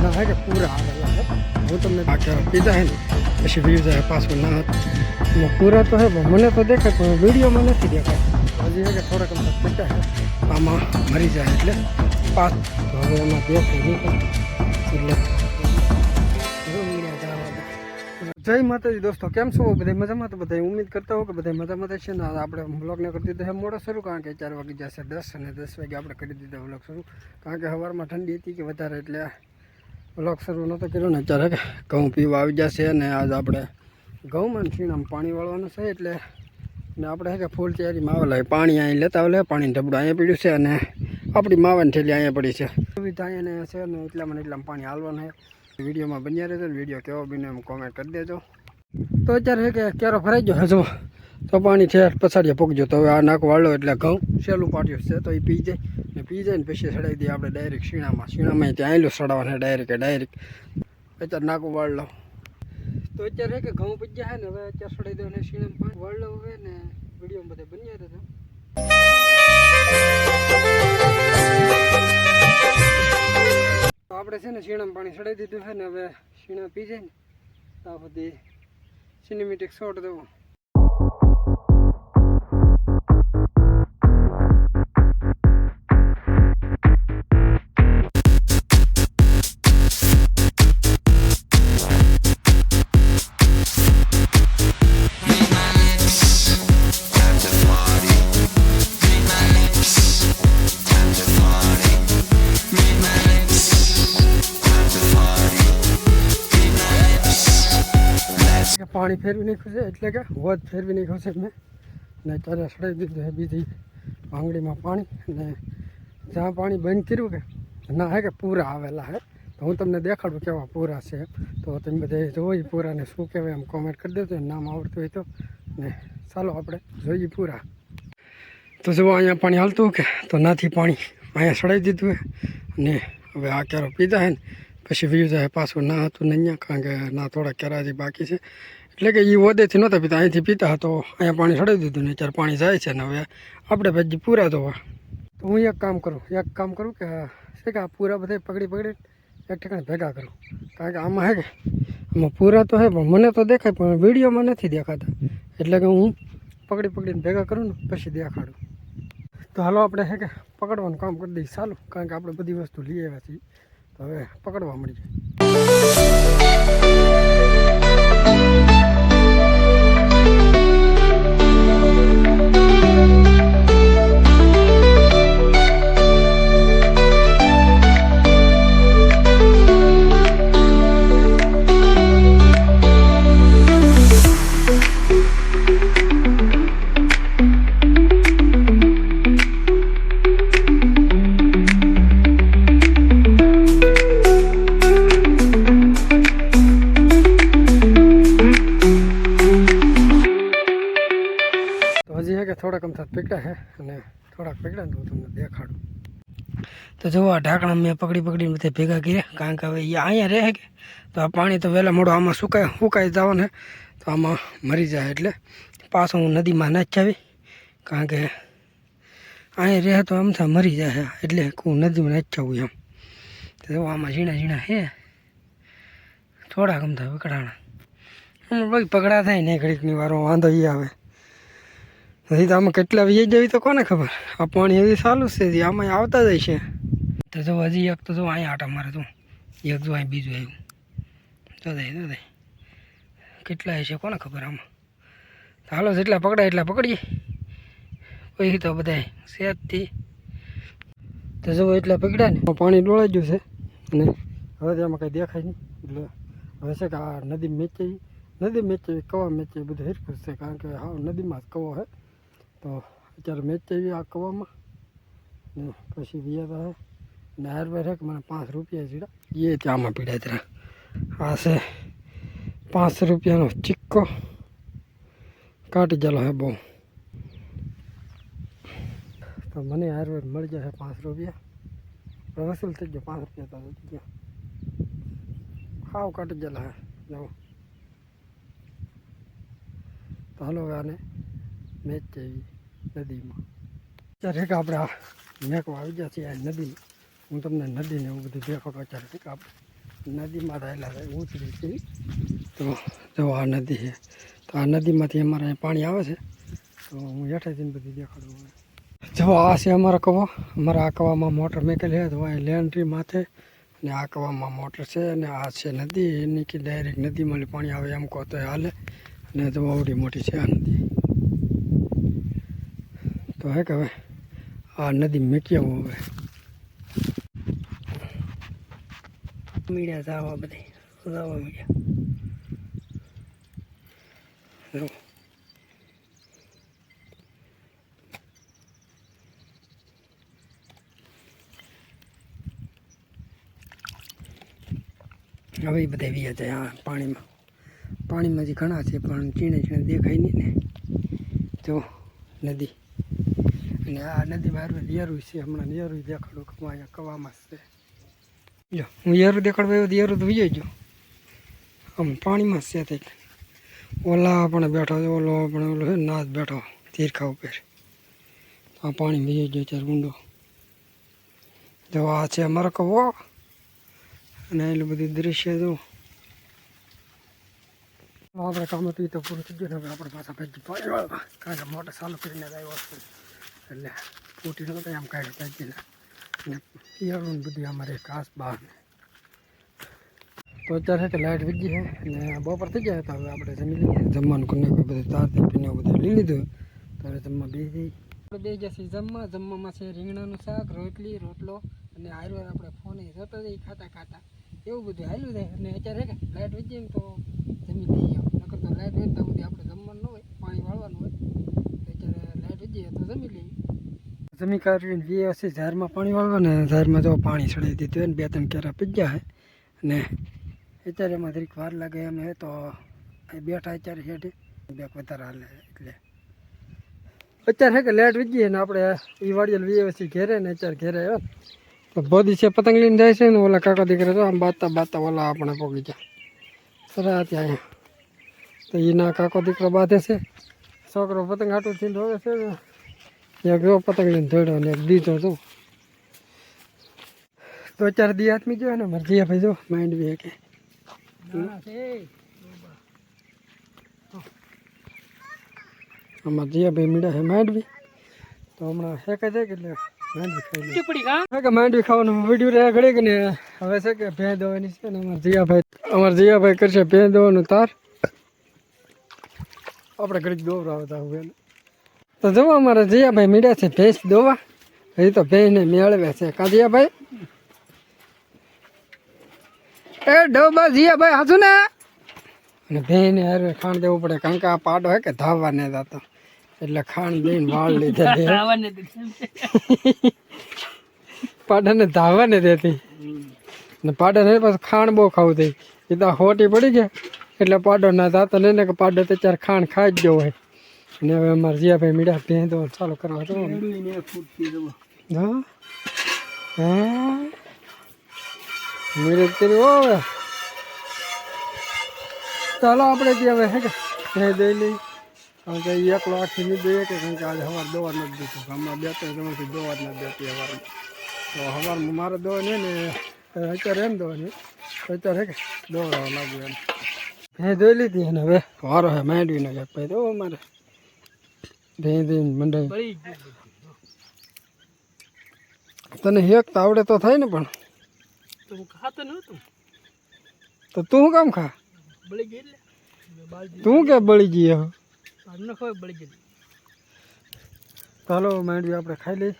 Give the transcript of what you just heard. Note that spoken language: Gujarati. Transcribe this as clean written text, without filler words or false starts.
ना है कि पूरा आवेला है वो तुमने बाकी पीधा है પછી વ્યૂ જાય પાછું ના પૂરા તો હે મને તો દેખાય પણ વિડીયોમાં નથી દેખાય હજી છે કે થોડાક અમથા પીતા છે આમાં મરી જાય એટલે પાછ તો હવે એમાં દેખાય નહીં એટલે જય માતાજી દોસ્તો કેમ છો બધા મજામાં તો બધા ઉમ્મીદ કરતા હો કે બધા મજામાં છે ને આપણે વ્લોગને કરી દીધો છે મોડો શરૂ કારણ કે 4 વાગી જશે 10 અને 10 વાગે આપણે કરી દીધો વ્લોગ શરૂ કારણ કે સવારમાં ઠંડી હતી કે વધારે એટલે વ્લોગ શરૂ નહોતો કર્યો ને અત્યારે ઘઉં પીવા આવી જશે અને આજ આપણે ઘઉંમાં છીણામાં પાણી વાળવાનું છે એટલે ને આપણે કે ફૂલ તૈયારીમાં આવેલા પાણી અહીં લેતા આવેલા પાણીનું ઢબડું અહીંયા પડ્યું છે અને આપણી માવાની થેલી અહીંયા પડી છે સુવિધા અહીંયા છે ને એટલામાં પાણી હાલવાનું છે વિડીયોમાં બન્યા રહેજો વિડીયો કેવો બને એમ કોમેન્ટ કરી દેજો તો અત્યારે છે કે ક્યારો ભરાઈ ગયો હજુ તો પાણી છે પછાડીએ પગજો તો હવે આ નાક વાળો એટલે ઘઉં સહેલું પાટ્યું છે તો એ પી જાય ને પછી ચડાવી દઈએ આપણે ડાયરેક્ટ શીણામાં ત્યાં આવેલું ચડાવવાનું ડાયરેક્ટ અત્યારે નાકું વાળ લો તો અત્યારે કે ઘઉં પીજા છે ને હવે અત્યારે ચડાવી દો ને શીણામાં વાળ લો હવે ને વિડીયોમાં બધે બન્યા રહેજો આપણે છે ને શીણામાં પાણી ચડાવી દીધું છે ને હવે શીણા પી જાય ને તો આ બધી સિનેમેટિક શોટ દેવો પાણી ફેરવી નાખ્યું છે એટલે કે વધ ફેરવી નાખ્યું છે મેં ને અત્યારે સડાઈ દીધું છે બીજી આંગળીમાં પાણી અને જ્યાં પાણી બંધ કર્યું કે ના હે કે પૂરા આવેલા છે તો હું તમને દેખાડું કેવા પૂરા છે તો તમે બધે જોઈ પૂરાને શું કહેવાય એમ કોમેન્ટ કરી દેજો નામ આવડતું હોય તો ને ચાલો આપણે જોઈએ પૂરા તો જુઓ અહીંયા પાણી હાલતું કે તો નાથી પાણી અહીંયા સડાઈ દીધું ને હવે આ ક્યારો પીધા છે ને પછી વ્યૂ જાય પાછું ના હતું ને અહીંયા કારણ કે ના થોડા ક્યારા હજી બાકી છે એટલે કે એ વદેથી નહોતા પીતા અહીંથી પીતા તો અહીંયા પાણી ચડાવી દીધું ને અત્યારે પાણી જાય છે ને હવે આપણે પછી પૂરા ધોવા તો હું એક કામ કરું કે છે કે આ પૂરા બધા પકડી એક ઠેકાણે ભેગા કરું કારણ કે આમાં હે કે આમાં પૂરા તો હે પણ મને તો દેખાય પણ વિડીયોમાં નથી દેખાતા એટલે કે હું પકડીને ભેગા કરું ને પછી દેખાડું તો હાલો આપણે છે કે પકડવાનું કામ કરી દઈએ ચાલુ કારણ કે આપણે બધી વસ્તુ લઈ આવ્યા છીએ તો હવે પકડવા મળી જાય થોડાક અમથા પકડ્યા છે અને થોડાક પકડ્યા ને તો તમને દેખાડું તો જુઓ આ ઢાંકણા મેં પકડીને બધા ભેગા કર્યા કારણ કે હવે એ અહીંયા રહે કે તો આ પાણી તો વહેલા મોડું આમાં સુકાઈ જવાનું તો આમાં મરી જાય એટલે પાછું હું નદીમાં નાખી આવી કારણ કે અહીંયા રહે તો અમથા મરી જાય એટલે હું નદીમાં નાખી આવું એમ તો જુઓ આમાં ઝીણા છે થોડાક અમથા પકડાણા ભાઈ પકડા થાય ને ઘડીકની વારો વાંધો એ આવે નથી તો આમાં કેટલા વીએ જવી તો કોને ખબર આ પાણી હજી ચાલુ છે આમાં આવતા જાય છે તો જો હજી એક તો જો અહીંયા આટા મારે તું એક જો અહીં બીજું આવ્યું તો કેટલા છે કોને ખબર આમાં હાલો જેટલા પકડાય એટલા પકડીએ પછી તો બધા સેજથી તો જો એટલા પકડ્યા ને પાણી ડોળાઈ ગયું છે અને હવે આમાં કંઈ દેખાય નહીં એટલે હવે છે કે આ નદી મેચેવી કવા મેચેવી બધું હેરખું છે કારણ કે હા નદીમાં જ કવો છે તો અત્યારે મેચ આવી આ કવામાં ને પછી વિયા ને હારવાર છે કે મને 5 રૂપિયા જીડા એ ત્યાંમાં પીડ્યા ત્યાં આ છે 5 રૂપિયાનો ચિક્કો કાટી ચાલો હે બહુ તો મને હારવાર મળી જશે 5 રૂપિયા વસૂલ થઈ ગયો 5 રૂપિયા તો થઈ ગયા હાવ કાટી ચાલો હે જવો તો હાલો આને મેચ જેવી નદીમાં અત્યારે કે આપણે મેકવા આવી ગયા છીએ આ નદીમાં હું તમને નદીને એવું બધું દેખાડો અત્યારે કે આપણે નદીમાં રહેલા છે ઊંચી છે. તો જો આ નદી છે, તો આ નદીમાંથી અમારે અહીં પાણી આવે છે. તો હું હેઠે જઈને બધી દેખાડું. જો આ છે અમારા કવા. અમારા આ કવામાં મોટર મેકેલી છે. તો અહીં લેન્ડ્રી માથે અને આ કવામાં મોટર છે અને આ છે નદી. એની કે ડાયરેક્ટ નદીમાં પાણી આવે એમ કહો તો હાલે. અને તો આવડી મોટી છે આ નદી. તો હે કે હવે આ નદી મેકી આવું હવે. મીડિયા જવા બધા જવા મીડિયા. હવે એ બધા વ્યા જાય હા પાણીમાં જે ઘણા છે પણ ચીણે દેખાય નહીં ને. જો નદી અને આ નદીમાં યારું છે. હમણાં યારું દેખાડું કે અહીંયા કવામાં છે. જો હું યારું દેખાડવા એવું યારું તો વિજય જો આમ પાણીમાં છે. કંઈક ઓલા પણ બેઠો ઓલો પણ ઓલો છે નાચ બેઠો તીરખા ઉપર. આ પાણી વિજય ગયો ત્યારે ઊંડો. જો આ છે અમારો કવો અને એટલું બધું દૃશ્ય જો. આપણે કામ હતું તો પૂરું થઈ ગયું. હવે આપણે પાછા ભાઈ પાણી વાળવા કારણ કે મોટર ચાલુ કરીને આવ્યો હતો એટલે ફૂટી નતો આમ કાઢ્યું ભાઈ. અને ઈયળું બધું અમારે ઘાસ બહાર. તો અત્યારે કે લાઇટ વીજી છે અને બપોર થઈ ગયા હતા. હવે આપણે જમી લઈએ. જમવાનું કરીને કોઈ બધું તાર પીને બધું લઈ લીધું. તો હવે જમવા બેસી જશે. જમવામાં છે રીંગણાનું શાક, રોટલી, રોટલો અને હારો આપણે ફોને જતો જઈએ ખાતા એવું બધું હાલ્યું જાય. અને અત્યારે કે લાઇટ વીજી એમ તો જમી લઈએ. નકર તો લાઇટ હોય ત્યાં સુધી આપણે જમવાનું ન હોય, પાણી વાળવાનું હોય. અત્યારે લાઇટ વીજી તો જમી લઈએ. જમી કાઢીને વીએ હશે ઝારમાં પાણી વાળવા ને ઝારમાં જો પાણી ચડાવી દીધું હોય ને 2-3 કેરા પીજ્યા છે. અને અત્યારે એમાં જરીક વાર લાગે એમ હે તો બેઠા અત્યારે હેઠે બેક વધારે હાલે. એટલે અત્યારે હે કે લાઇટ વીજીએ ને આપણે એ વાડીએ વીએ પછી ઘેરે ને અત્યારે ઘેરે આવ્યો તો બોધી છે પતંગ લઈને જાય છે ને ઓલા કાકા દીકરા તો આમ બાતા ઓલા આપણે પોગી જાય સરા ત્યાં તો એના કાકો દીકરો બાંધે છે. છોકરો પતંગ હાટું થઈને ધોવે છે ને એક જો પતંગ લઈને ધોડ્યો ને એક દીધો છું. તો અત્યારે દી હાથમી ગયો ને મારે જીયા ભાઈ જો માઇન્ડ બી કે અમારે જીયા ભાઈ મીડા છે માઇન્ડ બી. તો હમણાં શેકાઈ જાય કે એટલે માંડવી ખાઈ લે માંડવી ખાવાનું વિડીયો રહ્યા ઘડી કે ને. હવે છે કે ભેં દોવાની છે ને અમારા જીયાભાઈ કરશે ભેં દોવાનું તાર. આપણે ઘડીક દોવરાવતા હોય તો જવો અમારા જીયાભાઈ મીડા છે ભેંસ દોવા. એ તો ભેંને મેળવે છે કા જીયાભાઈ. એ ડોબા જીયાભાઈ હાજુ ને. અને ભેંને હારે ખાણ દેવું પડે કારણ કે આ પાડો હે કે ધાવવા ને જતો એટલે ખાણ દઈને વાળ લીધા. પાડાને ધાવા ને દેતી ને પાડાને પાછું ખાણ બહુ ખાવું થઈ. એ તો હોટી પડી ગયા એટલે પાડો ના જાતો ને કે પાડો તો ચાર ખાણ ખાઈ જ ગયો હોય. અને હવે અમારે જીયાભાઈ મીડા ભેં દો ચાલુ કરવા તો હા હા મીરે કરી હવે ચાલો આપણે ત્યાં હવે હે કે ભેં દઈ લઈ. કારણ કે એકલો આખી નહીં દઈએ કે કારણ કે આજે સવાર દવા નથી દીધું. હમણાં 2-3 દિવસથી દવા જ નથી દેતી સવારમાં. તો સવારમાં મારે દવા નહીં ને અત્યારે એમ દવા નહીં તો અત્યારે કે દોડાવવા લાગ્યું એમ. ભેં દોઈ લીધી અને હવે વારો હે માંડવીનો એક ભાઈ તો અમારે ભેં દઈને મંડાઈ. તને હેક તો આવડે તો થાય ને પણ ખાતો નહોતું તો તું શું કામ ખા બળી ગઈ તું કે બળી ગઈ હવે બળી ગઈ. ચાલો માંડવી આપણે ખાઈ લઈએ.